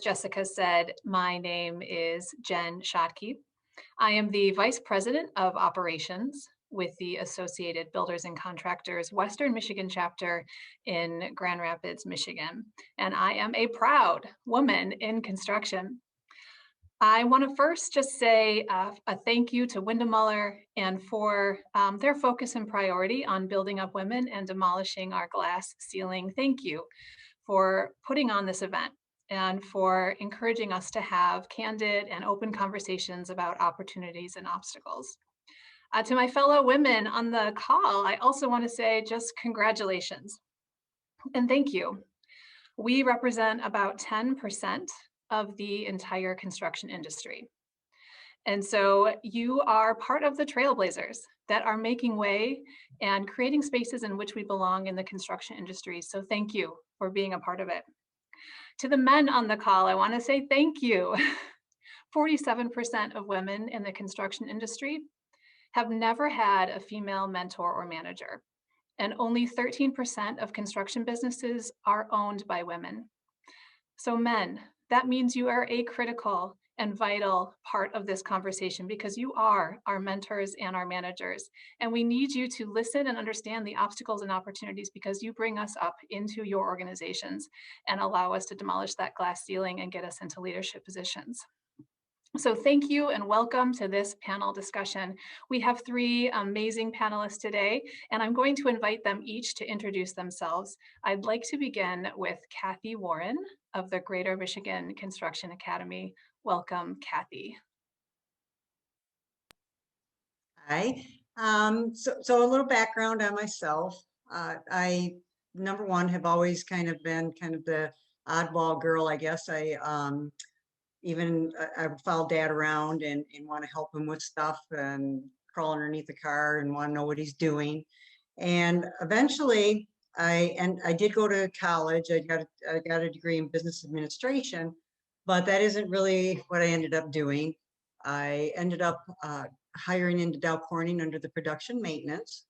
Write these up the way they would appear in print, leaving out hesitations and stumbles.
Jessica said, my name is Jen Schottke. I am the Vice President of Operations with the Associated Builders and Contractors Western Michigan chapter in Grand Rapids, Michigan. And I am a proud woman in construction. I want to first just say a thank you to Windemuller and for their focus and priority on building up women and demolishing our glass ceiling. Thank you for putting on this event and for encouraging us to have candid and open conversations about opportunities and obstacles. To my fellow women on the call, I also want to say just congratulations and thank you. We represent about 10% of the entire construction industry. And so you are part of the trailblazers that are making way and creating spaces in which we belong in the construction industry. So thank you for being a part of it. To the men on the call, I want to say thank you. 47% of women in the construction industry have never had a female mentor or manager, and only 13% of construction businesses are owned by women. So men, that means you are a critical and vital part of this conversation because you are our mentors and our managers. And we need you to listen and understand the obstacles and opportunities because you bring us up into your organizations and allow us to demolish that glass ceiling and get us into leadership positions. So thank you and welcome to this panel discussion. We have three amazing panelists today, and I'm going to invite them each to introduce themselves. I'd like to begin with Kathy Warren of the Greater Michigan Construction Academy. Welcome, Kathy. Hi. So a little background on myself. I, number one, have always kind of been the oddball girl, I guess. I would follow dad around and want to help him with stuff and crawl underneath the car and want to know what he's doing. And eventually I did go to college. I got a degree in business administration, but that isn't really what I ended up doing. I ended up hiring into Dow Corning under the production maintenance.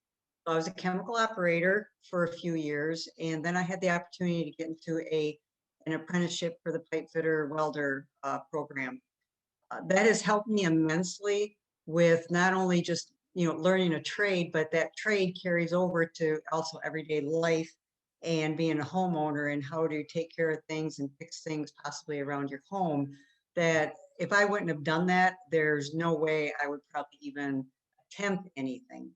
So I was a chemical operator for a few years, and then I had the opportunity to get into an apprenticeship for the pipe fitter welder program. That has helped me immensely with not only just learning a trade, but that trade carries over to also everyday life and being a homeowner and how to take care of things and fix things possibly around your home. That if I wouldn't have done that, there's no way I would probably even attempt anything.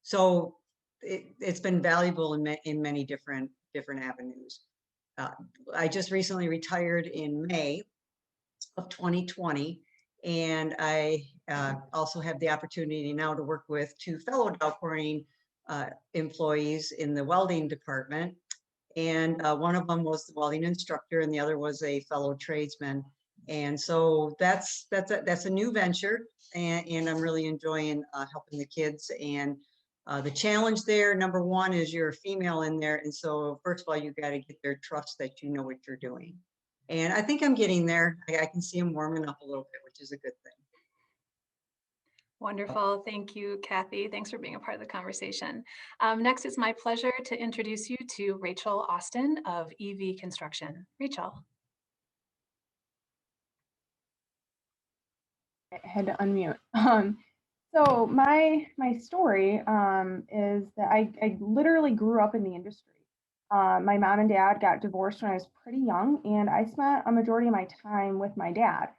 So it's been valuable in many different avenues. I just recently retired in May of 2020, and I also have the opportunity now to work with two fellow Dow Corning employees in the welding department. And one of them was the welding instructor, and the other was a fellow tradesman. And so that's a new venture, and I'm really enjoying helping the kids. And the challenge there, number one, is you're a female in there. And so first of all, you got to get their trust that you know what you're doing. And I think I'm getting there. I can see them warming up a little bit, which is a good thing. Wonderful. Thank you, Kathy. Thanks for being a part of the conversation. Next, it's my pleasure to introduce you to Rachel Austin of EV Construction. Rachel. I had to unmute. So my story is that I literally grew up in the industry. My mom and dad got divorced when I was pretty young, and I spent a majority of my time with my dad.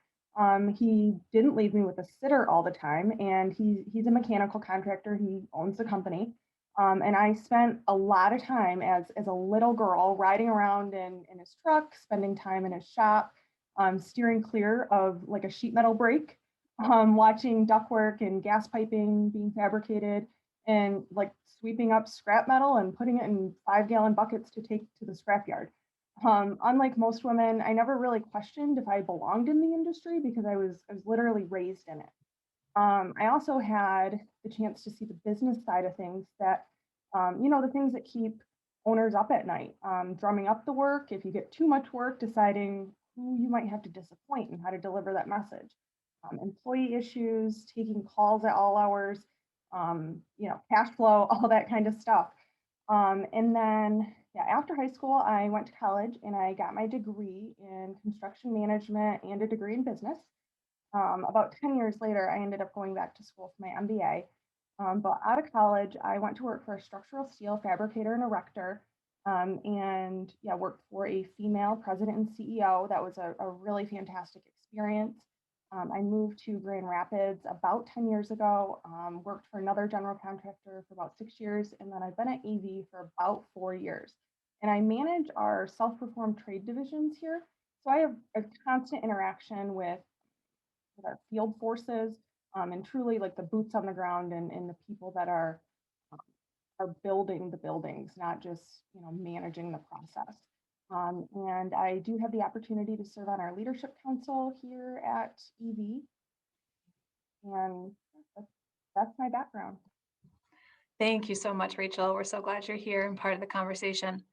He didn't leave me with a sitter all the time, and he's a mechanical contractor. He owns the company. And I spent a lot of time as a little girl riding around in his truck, spending time in his shop, steering clear of like a sheet metal break, watching ductwork and gas piping being fabricated, and like sweeping up scrap metal and putting it in 5-gallon buckets to take to the scrapyard. Unlike most women, I never really questioned if I belonged in the industry because I was literally raised in it. I also had the chance to see the business side of things that, the things that keep owners up at night, drumming up the work, if you get too much work, deciding who you might have to disappoint and how to deliver that message. Employee issues, taking calls at all hours, cash flow, all that kind of stuff. And then after high school, I went to college and I got my degree in construction management and a degree in business. About 10 years later, I ended up going back to school for my MBA. But out of college, I went to work for a structural steel fabricator and erector, and yeah, worked for a female president and CEO. That was a really fantastic experience. I moved to Grand Rapids about 10 years ago, worked for another general contractor for about 6 years, and then I've been at AV for about 4 years. And I manage our self-performed trade divisions here. So I have a constant interaction with our field forces, and truly like the boots on the ground and the people that are building the buildings, not just managing the process. And I do have the opportunity to serve on our leadership council here at EV, and that's my background. Thank you so much, Rachel. We're so glad you're here and part of the conversation.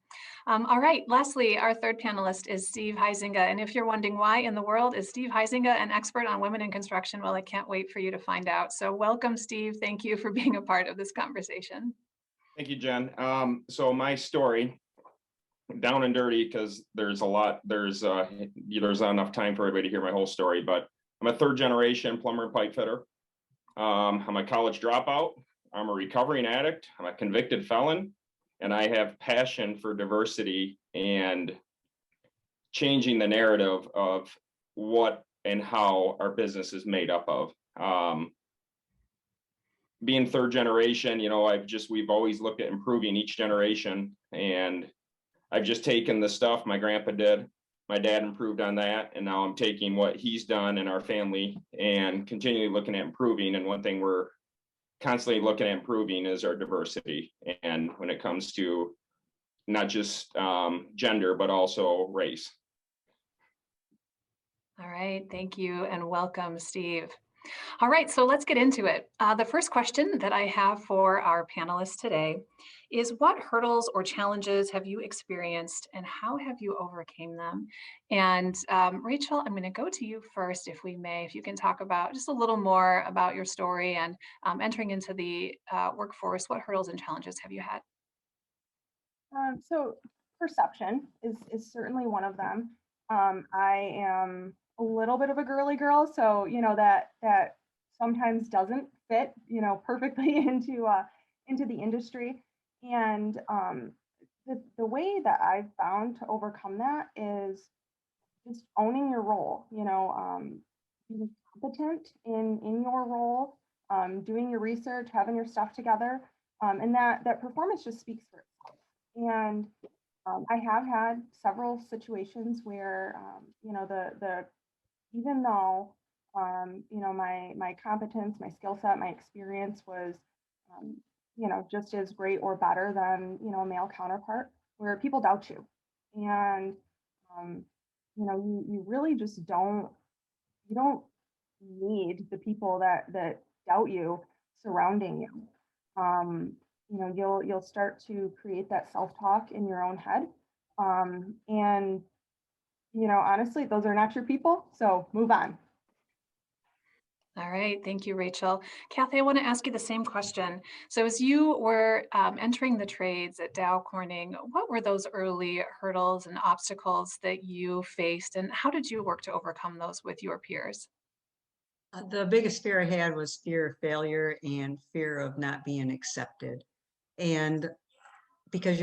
All right, lastly, our third panelist is Steve Huizinga. And if you're wondering why in the world is Steve Huizinga an expert on women in construction, well, I can't wait for you to find out. So welcome, Steve. Thank you for being a part of this conversation. Thank you, Jen. So my story, down and dirty, because there's a lot, there's not enough time for everybody to hear my whole story, but I'm a third generation plumber and pipe fitter. I'm a college dropout. I'm a recovering addict. I'm a convicted felon, and I have passion for diversity and changing the narrative of what and how our business is made up of. Being third generation, we've always looked at improving each generation, and I've just taken the stuff my grandpa did. My dad improved on that, and now I'm taking what he's done in our family and continually looking at improving. And one thing we're constantly looking at improving is our diversity. And when it comes to not just gender, but also race. All right, thank you and welcome, Steve. All right, so let's get into it. The first question that I have for our panelists today is, what hurdles or challenges have you experienced and how have you overcame them? And Rachel, I'm going to go to you first, if we may, if you can talk about just a little more about your story and entering into the workforce. What hurdles and challenges have you had? So perception is certainly one of them. I am a little bit of a girly girl, so that sometimes doesn't fit perfectly into the industry. And the way that I've found to overcome that is just owning your role. Being competent in your role, doing your research, having your stuff together, and that performance just speaks for itself. And I have had several situations where the even though my competence, my skill set, my experience was just as great or better than a male counterpart, where people doubt you, and you really just don't need the people that doubt you surrounding you. You'll start to create that self-talk in your own head, and honestly, those are not your people, so move on. All right, thank you, Rachel. Kathy, I want to ask you the same question. So as you were entering the trades at Dow Corning, what were those early hurdles and obstacles that you faced, and how did you work to overcome those with your peers? The biggest fear I had was fear of failure and fear of not being accepted. And because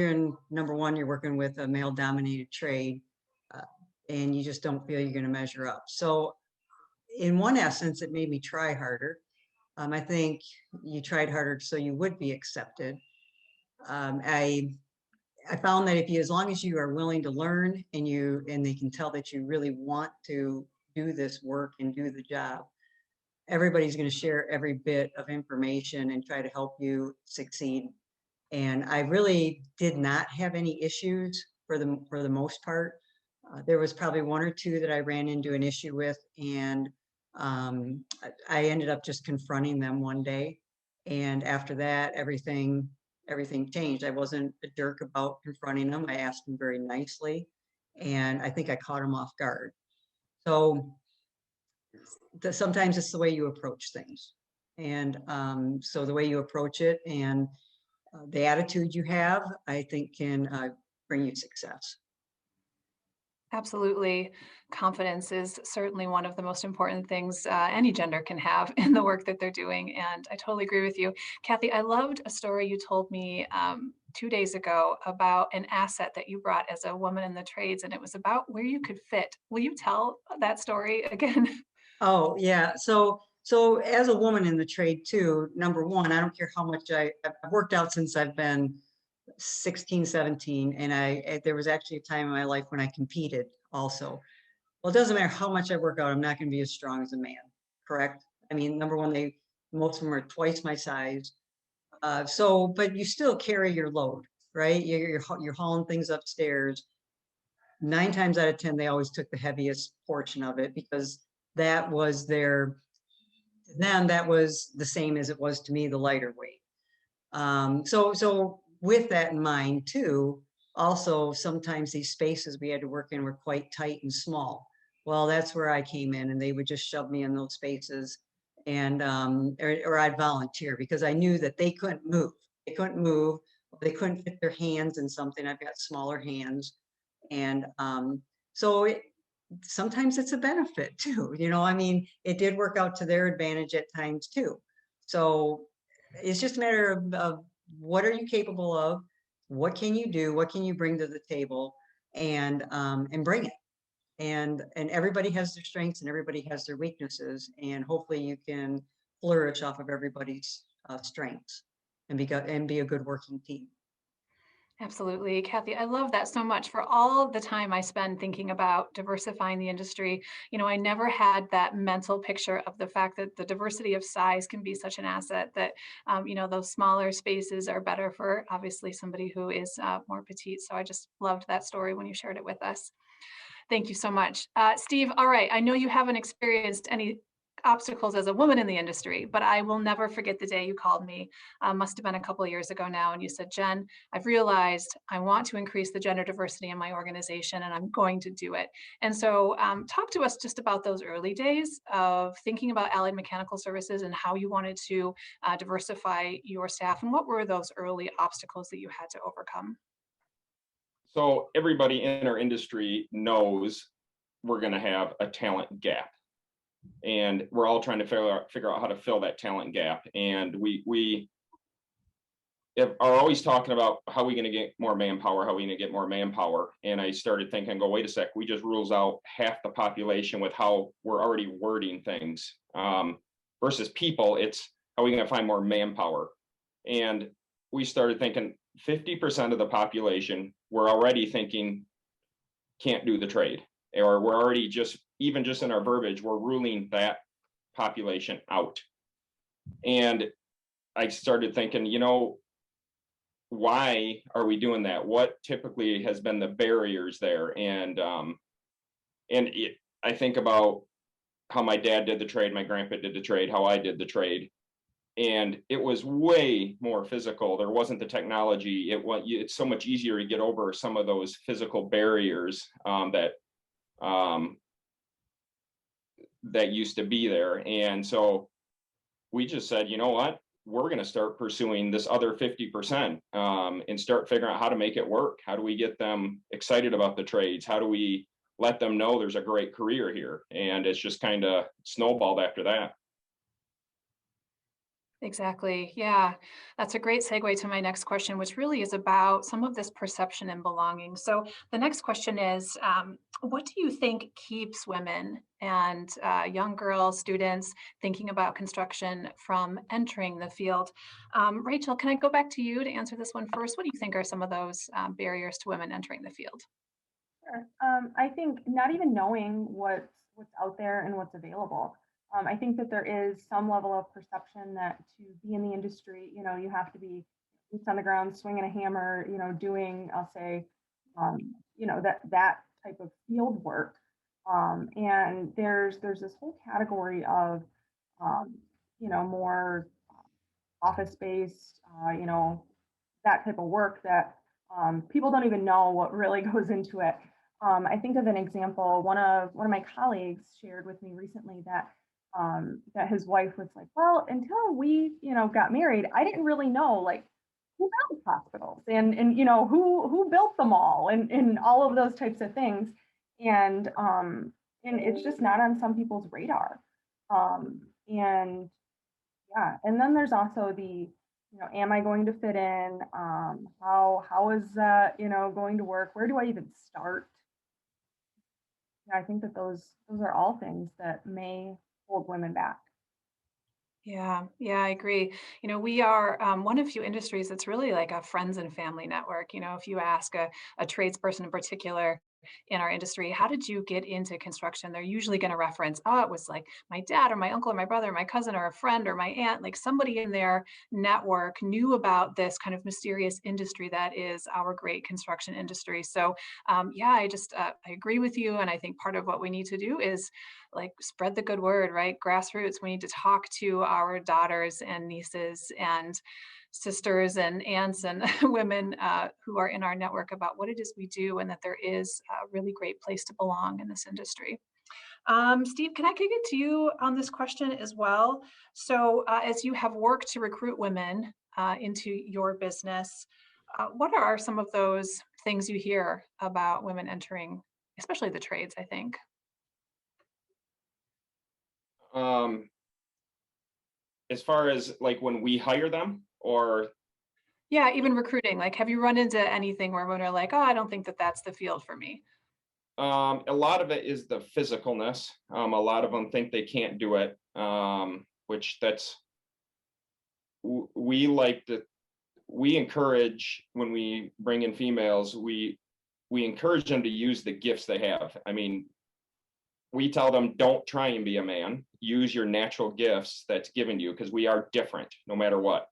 number one, you're working with a male dominated trade, and you just don't feel you're going to measure up. So in one essence, it made me try harder. I think you tried harder so you would be accepted. I found that as long as you are willing to learn and they can tell that you really want to do this work and do the job, everybody's going to share every bit of information and try to help you succeed. And I really did not have any issues for the most part. There was probably one or two that I ran into an issue with, and I ended up just confronting them one day. And after that, everything changed. I wasn't a jerk about confronting them. I asked them very nicely, and I think I caught them off guard. So sometimes it's the way you approach things. And so the way you approach it and the attitude you have, I think can bring you success. Absolutely. Confidence is certainly one of the most important things any gender can have in the work that they're doing. And I totally agree with you. Kathy, I loved a story you told me 2 days ago about an asset that you brought as a woman in the trades, and it was about where you could fit. Will you tell that story again? Oh, yeah. So as a woman in the trade too, number one, I don't care how much I've worked out since I've been 16, 17. And there was actually a time in my life when I competed also. Well, it doesn't matter how much I work out, I'm not going to be as strong as a man, correct? I mean, number one, most of them are twice my size. But you still carry your load, right? You're hauling things upstairs. 9 times out of 10, they always took the heaviest portion of it because that was that was the same as it was to me, the lighter weight. So with that in mind too, also sometimes these spaces we had to work in were quite tight and small. Well, that's where I came in, and they would just shove me in those spaces, and or I'd volunteer because I knew that they couldn't move. They couldn't move. They couldn't fit their hands in something. I've got smaller hands, and sometimes it's a benefit too. I mean, it did work out to their advantage at times too. So it's just a matter of what are you capable of, what can you do, what can you bring to the table, and bring it. And everybody has their strengths and everybody has their weaknesses, and hopefully you can flourish off of everybody's strengths and be a good working team. Absolutely. Kathy, I love that so much. For all the time I spend thinking about diversifying the industry, I never had that mental picture of the fact that the diversity of size can be such an asset that, those smaller spaces are better for obviously somebody who is more petite. So I just loved that story when you shared it with us. Thank you so much. Steve, all right, I know you haven't experienced any obstacles as a woman in the industry, but I will never forget the day you called me. Must have been a couple of years ago now, and you said, Jen, I've realized I want to increase the gender diversity in my organization, and I'm going to do it. And so talk to us just about those early days of thinking about allied mechanical services and how you wanted to diversify your staff, and what were those early obstacles that you had to overcome? So everybody in our industry knows we're going to have a talent gap, and we're all trying to figure out how to fill that talent gap. And we are always talking about how we going to get more manpower, how we going to get more manpower. And I started thinking, wait a sec, we just rules out half the population with how we're already wording things. Versus people, it's how we going to find more manpower. And we started thinking 50% of the population we're already thinking can't do the trade, or we're already just in our verbiage, we're ruling that population out. And I started thinking, why are we doing that? What typically has been the barriers there? I think about how my dad did the trade, my grandpa did the trade, how I did the trade. And it was way more physical. There wasn't the technology. It's so much easier to get over some of those physical barriers that used to be there. And so we just said, you know what, we're going to start pursuing this other 50% and start figuring out how to make it work. How do we get them excited about the trades? How do we let them know there's a great career here? And it's just kind of snowballed after that. Exactly. Yeah, that's a great segue to my next question, which really is about some of this perception and belonging. So the next question is, what do you think keeps women and young girls, students thinking about construction from entering the field? Rachel, can I go back to you to answer this one first? What do you think are some of those barriers to women entering the field? Sure. I think not even knowing what's out there and what's available. I think that there is some level of perception that to be in the industry, you have to be boots on the ground, swinging a hammer, doing, I'll say, that type of field work. And there's this whole category of, more office based, that type of work that people don't even know what really goes into it. I think of an example. One of my colleagues shared with me recently that his wife was like, well, until we got married, I didn't really know like who built hospitals and who built them all and all of those types of things. And it's just not on some people's radar. And yeah, and then there's also am I going to fit in? How is that, going to work? Where do I even start? I think that those are all things that may hold women back. Yeah, yeah, I agree. We are one of few industries that's really like a friends and family network. If you ask a tradesperson in particular in our industry, how did you get into construction? They're usually going to reference, oh, it was like my dad or my uncle or my brother or my cousin or a friend or my aunt, like somebody in their network knew about this kind of mysterious industry that is our great construction industry. So yeah, I agree with you. And I think part of what we need to do is like spread the good word, right? Grassroots. We need to talk to our daughters and nieces and sisters and aunts and women who are in our network about what it is we do and that there is a really great place to belong in this industry. Steve, can I kick it to you on this question as well? So, as you have worked to recruit women into your business, what are some of those things you hear about women entering, especially the trades, I think? Um, as far as like when we hire them, or Yeah, even recruiting. Like, have you run into anything where women are like, "Oh, I don't think that that's the field for me." a lot of it is the physicalness. A lot of them think they can't do it, which we like to, we encourage when we bring in females, we encourage them to use the gifts they have. I mean, we tell them, don't try and be a man, use your natural gifts that's given you, because we are different no matter what.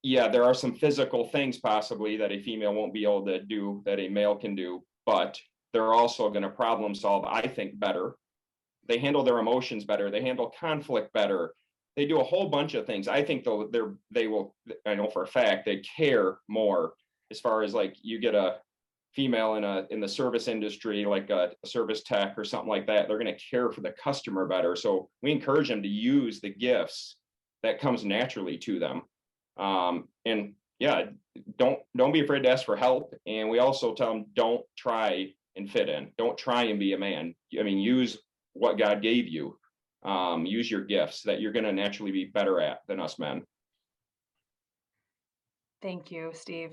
Yeah, there are some physical things possibly that a female won't be able to do that a male can do, but they're also going to problem solve, I think, better. They handle their emotions better. They handle conflict better. They do a whole bunch of things. I think they will, I know for a fact, they care more as far as like you get a female in the service industry, like a service tech or something like that, they're going to care for the customer better. So we encourage them to use the gifts that comes naturally to them. And yeah, don't be afraid to ask for help. And we also tell them, don't try and fit in. Don't try and be a man. I mean, use what God gave you. Use your gifts that you're going to naturally be better at than us men. Thank you, Steve.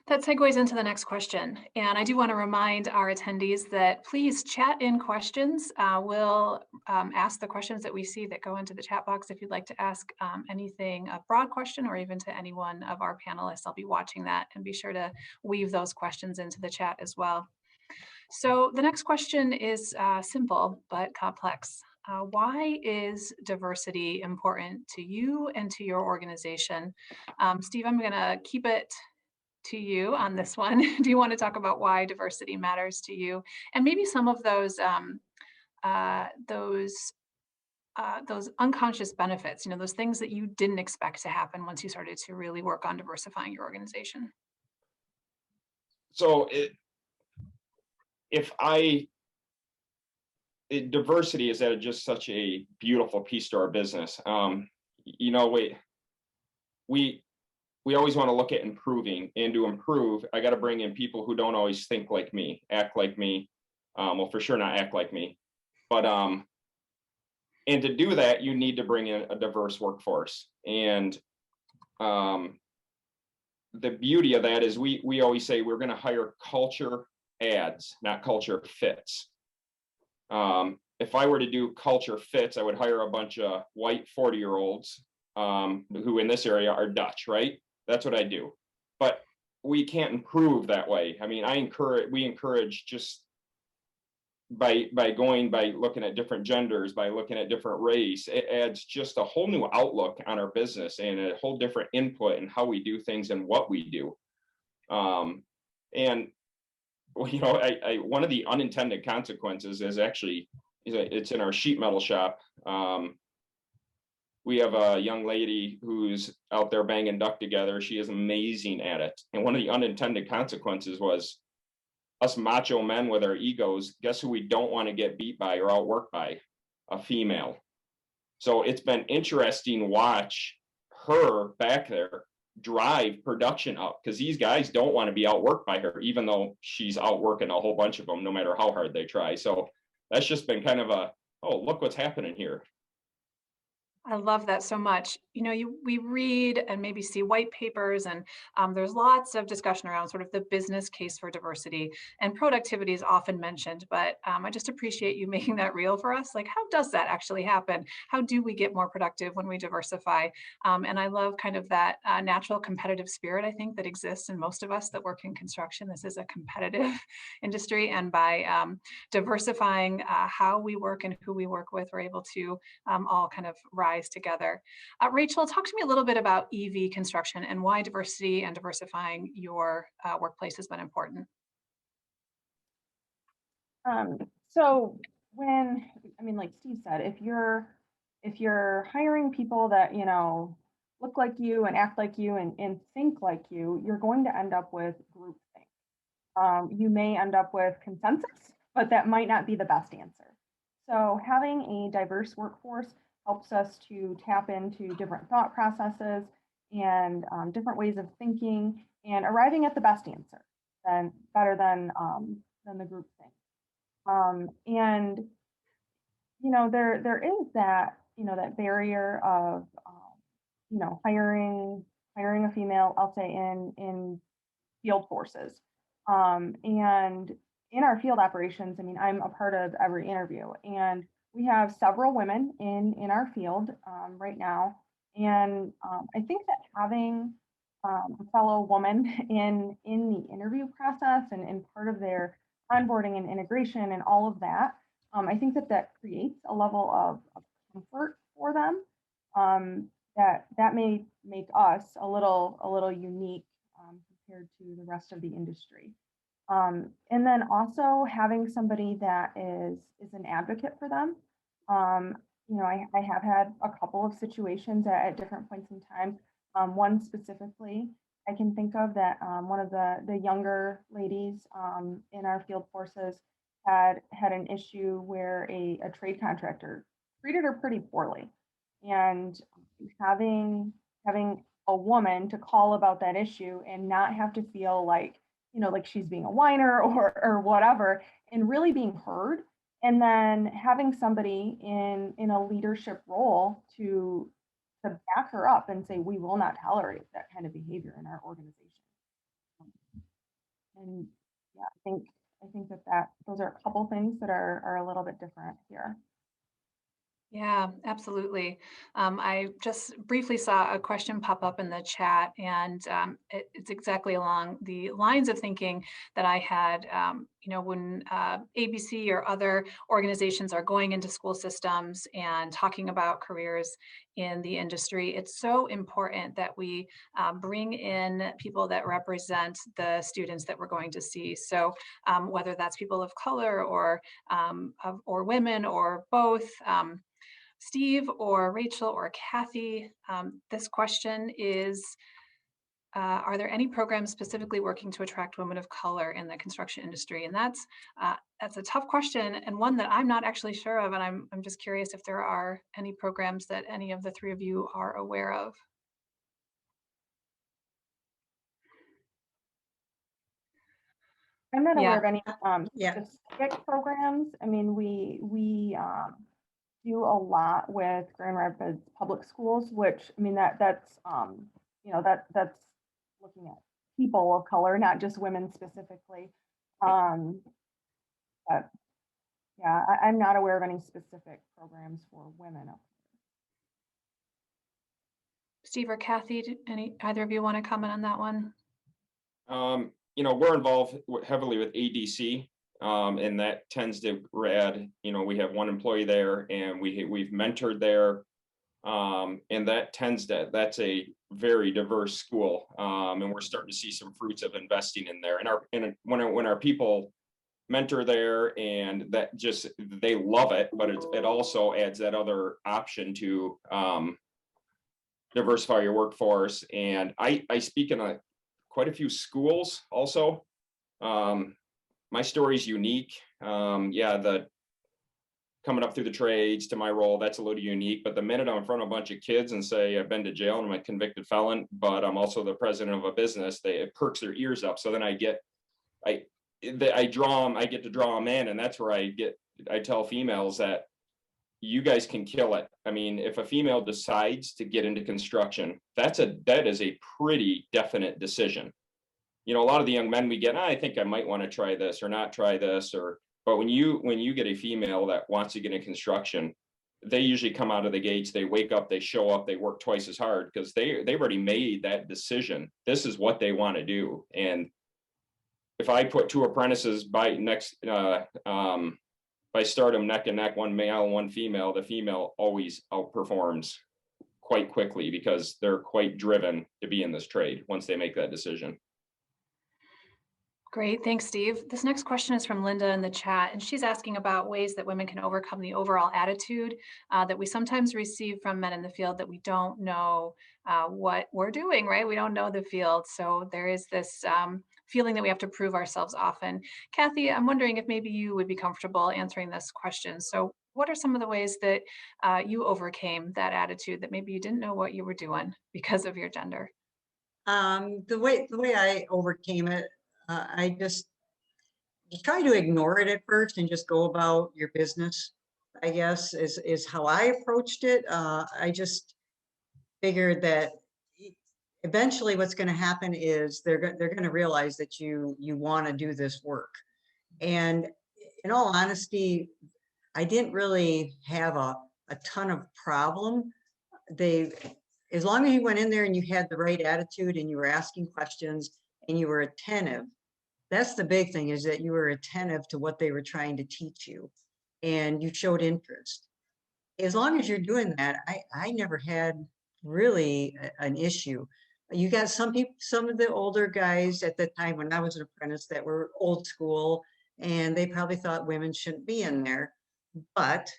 That segues into the next question. And I do want to remind our attendees that please chat in questions. We'll ask the questions that we see that go into the chat box. If you'd like to ask anything, a broad question, or even to any one of our panelists, I'll be watching that, and be sure to weave those questions into the chat as well. So the next question is simple but complex. Why is diversity important to you and to your organization? Steve, I'm going to keep it to you on this one. Do you want to talk about why diversity matters to you, and maybe some of those unconscious benefits? Those things that you didn't expect to happen once you started to really work on diversifying your organization. So diversity is just such a beautiful piece to our business. We always want to look at improving, and to improve, I got to bring in people who don't always think like me, act like me. Well, for sure not act like me, but and to do that, you need to bring in a diverse workforce. And the beauty of that is we always say we're going to hire culture adds, not culture fits. If I were to do culture fits, I would hire a bunch of white 40-year-olds who in this area are Dutch, right? That's what I do. But we can't improve that way. I mean, we encourage just by looking at different genders, by looking at different race, it adds just a whole new outlook on our business and a whole different input in how we do things and what we do. And one of the unintended consequences is actually, it's in our sheet metal shop. We have a young lady who's out there banging duck together. She is amazing at it. And one of the unintended consequences was us macho men with our egos. Guess who we don't want to get beat by or outworked by? A female. So it's been interesting watch her back there drive production up, because these guys don't want to be outworked by her, even though she's outworking a whole bunch of them, no matter how hard they try. So that's just been kind of a, oh, look what's happening here. I love that so much. You know, we read and maybe see white papers, and there's lots of discussion around sort of the business case for diversity, and productivity is often mentioned. But I just appreciate you making that real for us. Like, how does that actually happen? How do we get more productive when we diversify? And I love kind of that natural competitive spirit, I think, that exists in most of us that work in construction. This is a competitive industry, and by diversifying how we work and who we work with, we're able to all kind of rise together. Rachel, talk to me a little bit about EV construction and why diversity and diversifying your workplace has been important. So when, I mean, like Steve said, if you're hiring people that, you know, look like you and act like you and think like you're going to end up with groupthink. You may end up with consensus, but that might not be the best answer. So having a diverse workforce helps us to tap into different thought processes and different ways of thinking and arriving at the best answer, then better than the group thing. And you know, there is that, you know, that barrier of you know, hiring a female, I'll say in field forces. And in our field operations, I mean, I'm a part of every interview, and we have several women in our field right now. And I think that having a fellow woman in the interview process and part of their onboarding and integration and all of that, I think that creates a level of comfort for them, that may make us a little unique compared to the rest of the industry. And then also having somebody that is an advocate for them. You know, I have had a couple of situations at different points in time. One specifically I can think of that one of the younger ladies in our field forces had an issue where a trade contractor treated her pretty poorly. And having a woman to call about that issue and not have to feel like, you know, like she's being a whiner or whatever, and really being heard, and then having somebody in a leadership role to back her up and say, we will not tolerate that kind of behavior in our organization. And yeah, I think that those are a couple things that are a little bit different here. Yeah, absolutely. I just briefly saw a question pop up in the chat, and it's exactly along the lines of thinking that I had. You know, when ABC or other organizations are going into school systems and talking about careers in the industry, it's so important that we bring in people that represent the students that we're going to see. So whether that's people of color or women or both. Steve or Rachel or Kathy, this question is, are there any programs specifically working to attract women of color in the construction industry? And that's a tough question, and one that I'm not actually sure of, and I'm just curious if there are any programs that any of the three of you are aware of. I'm not aware of any Yeah. specific programs. I mean, we do a lot with Grand Rapids Public Schools, which, I mean, that's you know, that's looking at people of color, not just women specifically. But yeah, I'm not aware of any specific programs for women. Steve or Kathy, either of you want to comment on that one? You know, we're involved heavily with ADC, and that tends to add, you know, we have one employee there, and we've mentored there, and that's a very diverse school, and we're starting to see some fruits of investing in there. And when our people mentor there, and that just, they love it, but it also adds that other option to diversify your workforce. And I speak in quite a few schools also. My story is unique. Yeah, coming up through the trades to my role, that's a little unique. But the minute I'm in front of a bunch of kids and say, I've been to jail and I'm a convicted felon, but I'm also the president of a business, it perks their ears up. So then I get to draw them in. And that's where I tell females that you guys can kill it. I mean, if a female decides to get into construction, that is a pretty definite decision. You know, a lot of the young men we get, I think I might want to try this or not try this, but when you get a female that wants to get in construction, they usually come out of the gates, they wake up, they show up, they work twice as hard because they've already made that decision. This is what they want to do. And if I put two apprentices by start them neck and neck, one male, one female, the female always outperforms quite quickly because they're quite driven to be in this trade once they make that decision. Great, thanks, Steve. This next question is from Linda in the chat, and she's asking about ways that women can overcome the overall attitude that we sometimes receive from men in the field that we don't know what we're doing, right? We don't know the field. So there is this feeling that we have to prove ourselves often. Kathy, I'm wondering if maybe you would be comfortable answering this question. So what are some of the ways that you overcame that attitude that maybe you didn't know what you were doing because of your gender? The way I overcame it, I just try to ignore it at first and just go about your business, I guess, is how I approached it. I just figured that eventually what's going to happen is they're going to realize that you want to do this work. And in all honesty, I didn't really have a ton of problem. As long as you went in there and you had the right attitude and you were asking questions and you were attentive, that's the big thing, is that you were attentive to what they were trying to teach you and you showed interest. As long as you're doing that, I never had really an issue. You got some people, some of the older guys at the time when I was an apprentice that were old school, and they probably thought women shouldn't be in there. But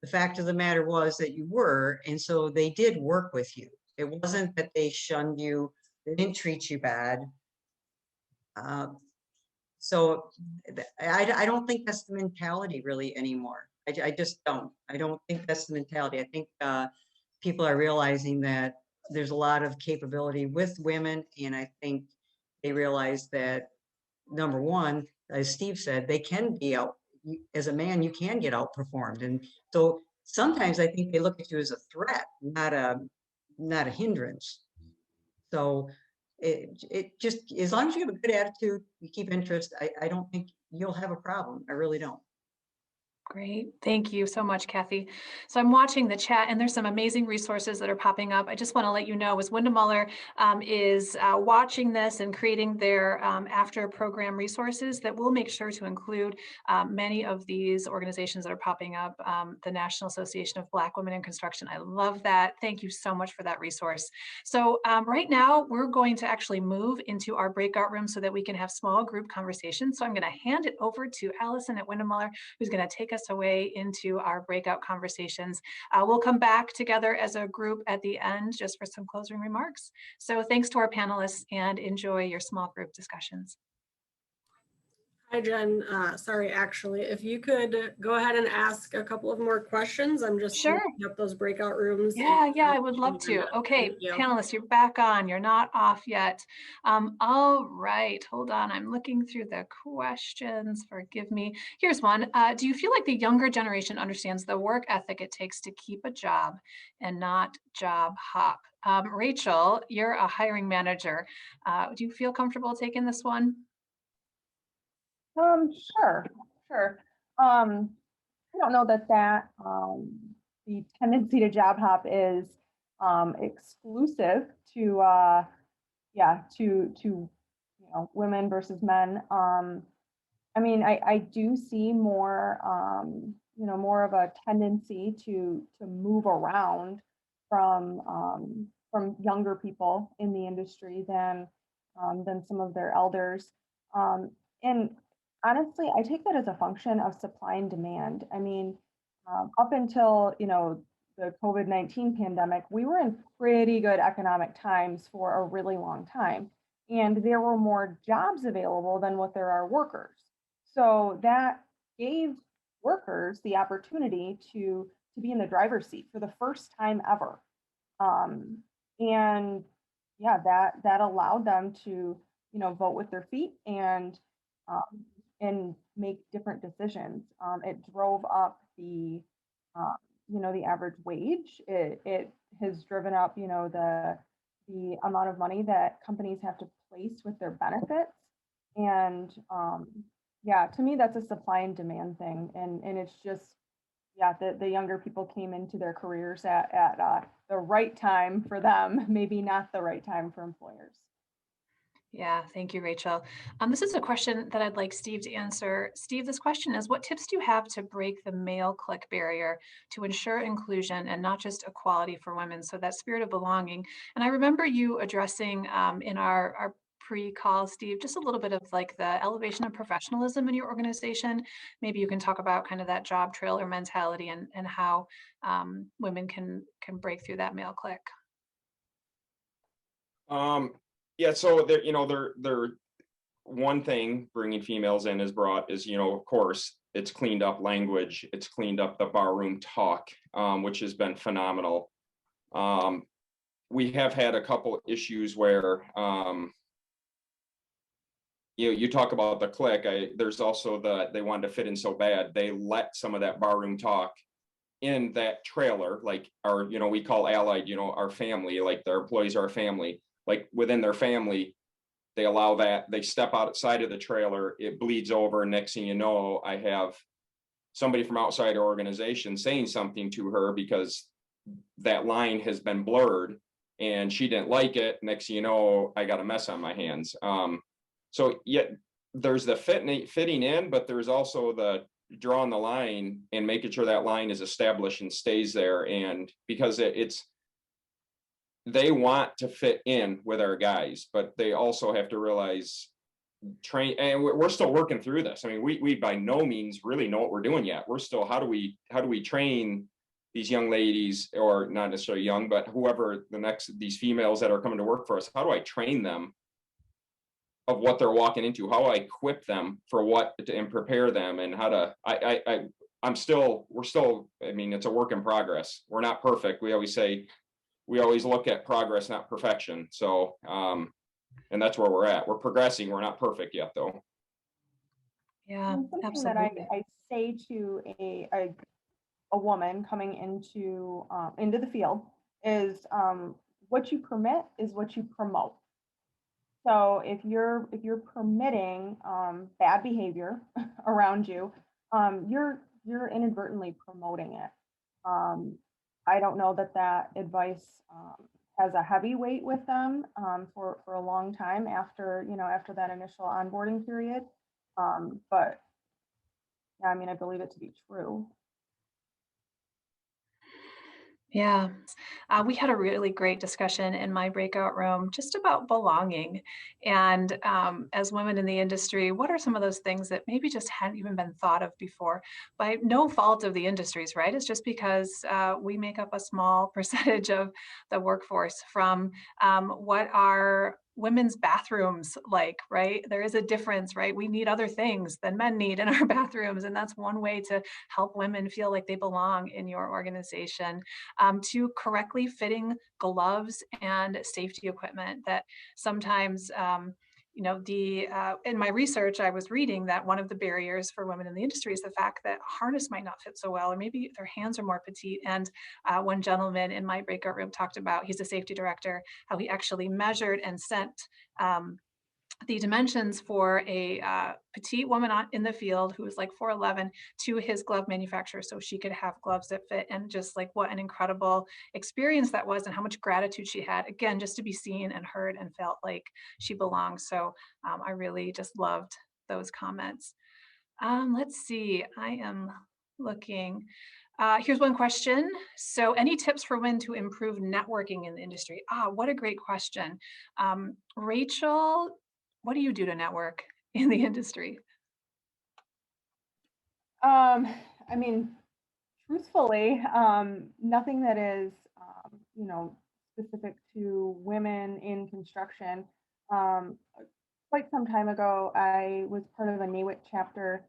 the fact of the matter was that you were, and so they did work with you. It wasn't that they shunned you, they didn't treat you bad. So I don't think that's the mentality really anymore. I just don't. I don't think that's the mentality. I think people are realizing that there's a lot of capability with women, and I think they realize that, number one, as Steve said, they can be out. As a man, you can get outperformed, and so sometimes I think they look at you as a threat, not a hindrance. So it just, as long as you have a good attitude, you keep interest, I don't think you'll have a problem. I really don't. Great. Thank you so much, Kathy. So I'm watching the chat and there's some amazing resources that are popping up. I just want to let you know, as Windemuller is watching this and creating their after program resources, that we'll make sure to include many of these organizations that are popping up. The National Association of Black Women in Construction. I love that. Thank you so much for that resource. So right now we're going to actually move into our breakout room so that we can have small group conversations. So I'm going to hand it over to Allison at Windemuller, who's going to take us away into our breakout conversations. We'll come back together as a group at the end just for some closing remarks. So thanks to our panelists and enjoy your small group discussions. Hi, Jen. Sorry, actually, if you could go ahead and ask a couple of more questions. I'm just sure. looking up those breakout rooms. Yeah, I would love to. Okay, panelists, you're back on. You're not off yet. All right, hold on. I'm looking through the questions. Forgive me. Here's one. Do you feel like the younger generation understands the work ethic it takes to keep a job and not job hop? Rachel, you're a hiring manager. Do you feel comfortable taking this one? Sure. I don't know that the tendency to job hop is exclusive to women versus men. I mean, I do see more more of a tendency to move around from younger people in the industry than some of their elders. And honestly, I take that as a function of supply and demand. I mean, up until, the COVID-19 pandemic, we were in pretty good economic times for a really long time. And there were more jobs available than what there are workers. So that gave workers the opportunity to be in the driver's seat for the first time ever. And yeah, that allowed them to, vote with their feet and make different decisions. It drove up um, the average wage. It has driven up, the amount of money that companies have to place with their benefits. And yeah, to me, that's a supply and demand thing. And it's just, yeah, the younger people came into their careers at the right time for them, maybe not the right time for employers. Yeah, thank you, Rachel. This is a question that I'd like Steve to answer. Steve, this question is, what tips do you have to break the male click barrier to ensure inclusion and not just equality for women? So that spirit of belonging. And I remember you addressing in our pre-call, Steve, just a little bit of like the elevation of professionalism in your organization. Maybe you can talk about kind of that job trailer mentality and how women can break through that male click. Yeah, so they're one thing bringing females in is brought is, of course, it's cleaned up language, it's cleaned up the barroom talk, which has been phenomenal. We have had a couple issues where, you talk about the click. There's also they wanted to fit in so bad, they let some of that barroom talk in that trailer, like our, we call allied, our family, like their employees are our family, like within their family. They allow that, they step outside of the trailer, it bleeds over. Next thing you know, I have somebody from outside our organization saying something to her because that line has been blurred and she didn't like it. Next thing you know, I got a mess on my hands. So yet there's the fitting in, but there's also the drawing the line and making sure that line is established and stays there. And because they want to fit in with our guys, but they also have to realize train, and we're still working through this. I mean, we by no means really know what we're doing yet. We're still, how do we train these young ladies, or not necessarily young, but whoever these females that are coming to work for us, how do I train them of what they're walking into? How do I equip them for and prepare them, and how to, we're still, I mean, it's a work in progress. We're not perfect. We always look at progress, not perfection. So, and that's where we're at. We're progressing. We're not perfect yet, though. Yeah, And something absolutely. that I say to a woman coming into the field is what you permit is what you promote. So if you're permitting bad behavior around you, you're inadvertently promoting it. I don't know that advice has a heavy weight with them for a long time after that initial onboarding period. But yeah, I mean, I believe it to be true. Yeah, we had a really great discussion in my breakout room just about belonging. And as women in the industry, what are some of those things that maybe just hadn't even been thought of before by no fault of the industries, right? It's just because we make up a small percentage of the workforce. From what are women's bathrooms like, right? There is a difference, right? We need other things than men need in our bathrooms. And that's one way to help women feel like they belong in your organization. To correctly fitting gloves and safety equipment that sometimes, in my research, I was reading that one of the barriers for women in the industry is the fact that a harness might not fit so well, or maybe their hands are more petite. And one gentleman in my breakout room talked about, he's a safety director, how he actually measured and sent the dimensions for a petite woman in the field who was like 4'11" to his glove manufacturer so she could have gloves that fit. And just like what an incredible experience that was, and how much gratitude she had, again, just to be seen and heard and felt like she belonged. So I really just loved those comments. Let's see, I am looking. Here's one question. So any tips for when to improve networking in the industry? What a great question. Rachel, what do you do to network in the industry? I mean, truthfully, nothing that is, specific to women in construction. Quite some time ago, I was part of a NAWIC chapter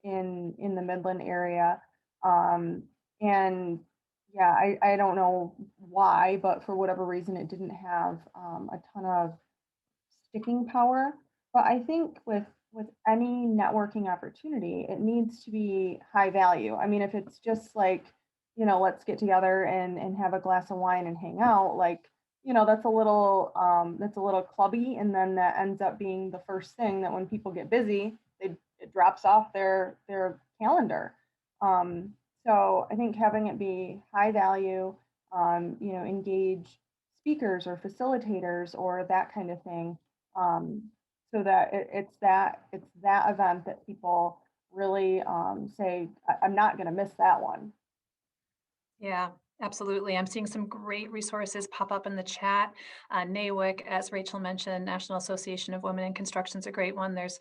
in the Midland area. And yeah, I don't know why, but for whatever reason, it didn't have a ton of sticking power. But I think with any networking opportunity, it needs to be high value. I mean, if it's just like, let's get together and have a glass of wine and hang out, like, that's a little clubby, and then that ends up being the first thing that when people get busy, it drops off their calendar. Um, so I think having it be high value, engage speakers or facilitators or that kind of thing, so that it's that event that people really say, I'm not going to miss that one. Yeah, absolutely. I'm seeing some great resources pop up in the chat. NAWIC, as Rachel mentioned, National Association of Women in Construction is a great one. There's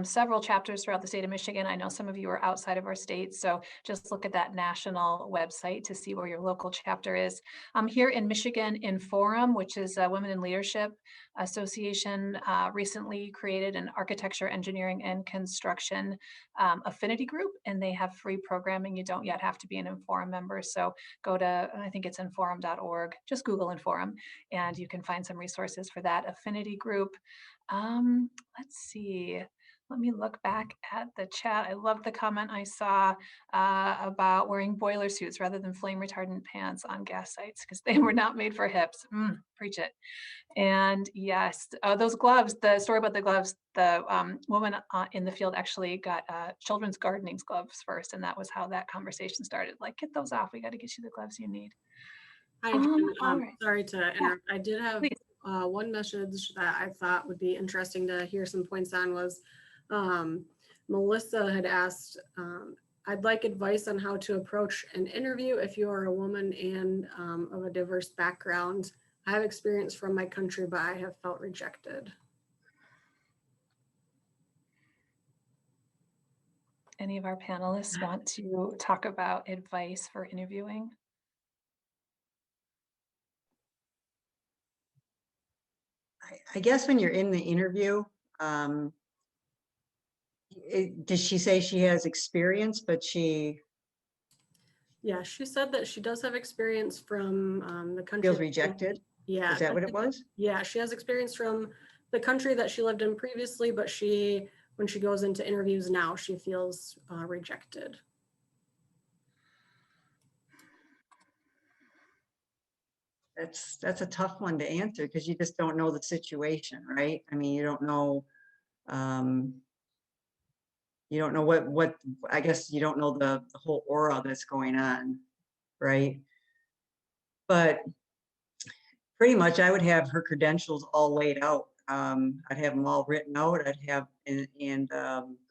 several chapters throughout the state of Michigan. I know some of you are outside of our state, so just look at that national website to see where your local chapter is. Here in Michigan, Inforum, which is a Women in Leadership Association, recently created an architecture, engineering, and construction affinity group, and they have free programming. You don't yet have to be an Inforum member, so go to, I think it's inforum.org, just Google Inforum, and you can find some resources for that affinity group. Let's see. Let me look back at the chat. I love the comment I saw about wearing boiler suits rather than flame retardant pants on gas sites because they were not made for hips. Preach it. And yes, those gloves, the story about the gloves, the woman in the field actually got children's gardening gloves first. And that was how that conversation started. Like, get those off. We got to get you the gloves you need. Hi, Jen. All right. Sorry to interrupt. I did have Please. one message that I thought would be interesting to hear some points on was Melissa had asked, I'd like advice on how to approach an interview if you are a woman and of a diverse background. I have experience from my country, but I have felt rejected. Any of our panelists want to talk about advice for interviewing? I guess when you're in the interview, does she say she has experience, but Yeah, she said that she does have experience from the country. feels rejected? Yeah. Is that what it was? Yeah, she has experience from the country that she lived in previously, but when she goes into interviews now, she feels rejected. That's a tough one to answer because you just don't know the situation, right? I mean, you don't know what I guess you don't know the whole aura that's going on, right? But pretty much I would have her credentials all laid out. I'd have them all written out. I'd have and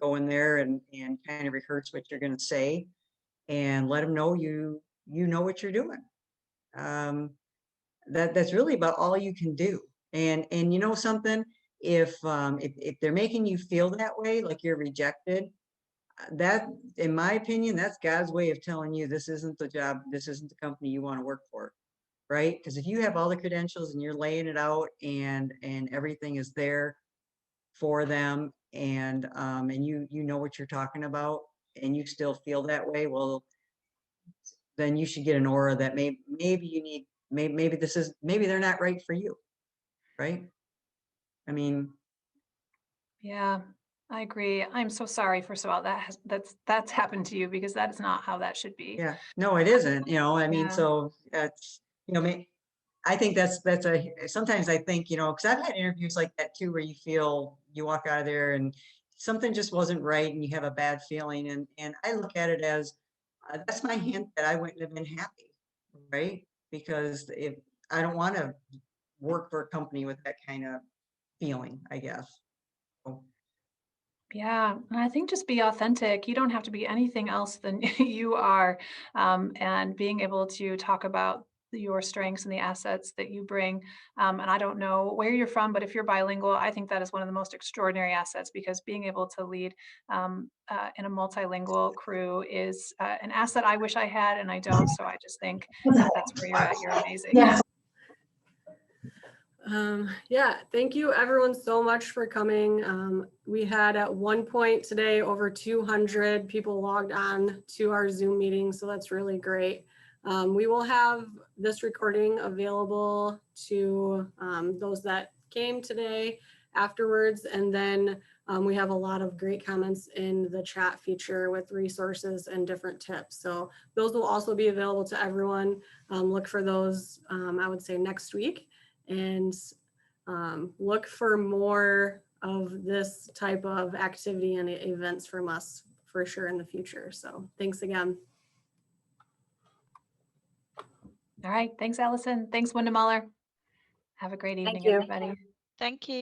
go in there and kind of rehearse what you're going to say and let them know you know what you're doing. That's really about all you can do. And you know something, if they're making you feel that way, like you're rejected, that, in my opinion, that's God's way of telling you this isn't the job, this isn't the company you want to work for, right? Because if you have all the credentials and you're laying it out and everything is there for them, and you know what you're talking about, and you still feel that way, well, then you should get an aura that maybe you need. Maybe they're not right for you, right? I mean, Yeah, I agree. I'm so sorry, first of all, that's happened to you because that is not how that should be. yeah, no, it isn't. I mean, Yeah. so that's I think that's sometimes I think because I've had interviews like that too, where you feel you walk out of there and something just wasn't right, and you have a bad feeling, and I look at it as that's my hint that I wouldn't have been happy, right? Because if I don't want to work for a company with that kind of feeling, I guess. So, Yeah, and I think just be authentic. You don't have to be anything else than you are. And being able to talk about your strengths and the assets that you bring. And I don't know where you're from, but if you're bilingual, I think that is one of the most extraordinary assets because being able to lead in a multilingual crew is an asset I wish I had, and I don't. So I just think that's where you're at. You're amazing. Yeah. Yeah, thank you everyone so much for coming. We had at one point today over 200 people logged on to our Zoom meeting, so that's really great. We will have this recording available to those that came today afterwards, and then we have a lot of great comments in the chat feature with resources and different tips. So those will also be available to everyone. Look for those, I would say next week. And look for more of this type of activity and events from us for sure in the future. So thanks again. All right. Thanks, Allison. Thanks, Windemuller. Have a great evening, everybody. Thank you.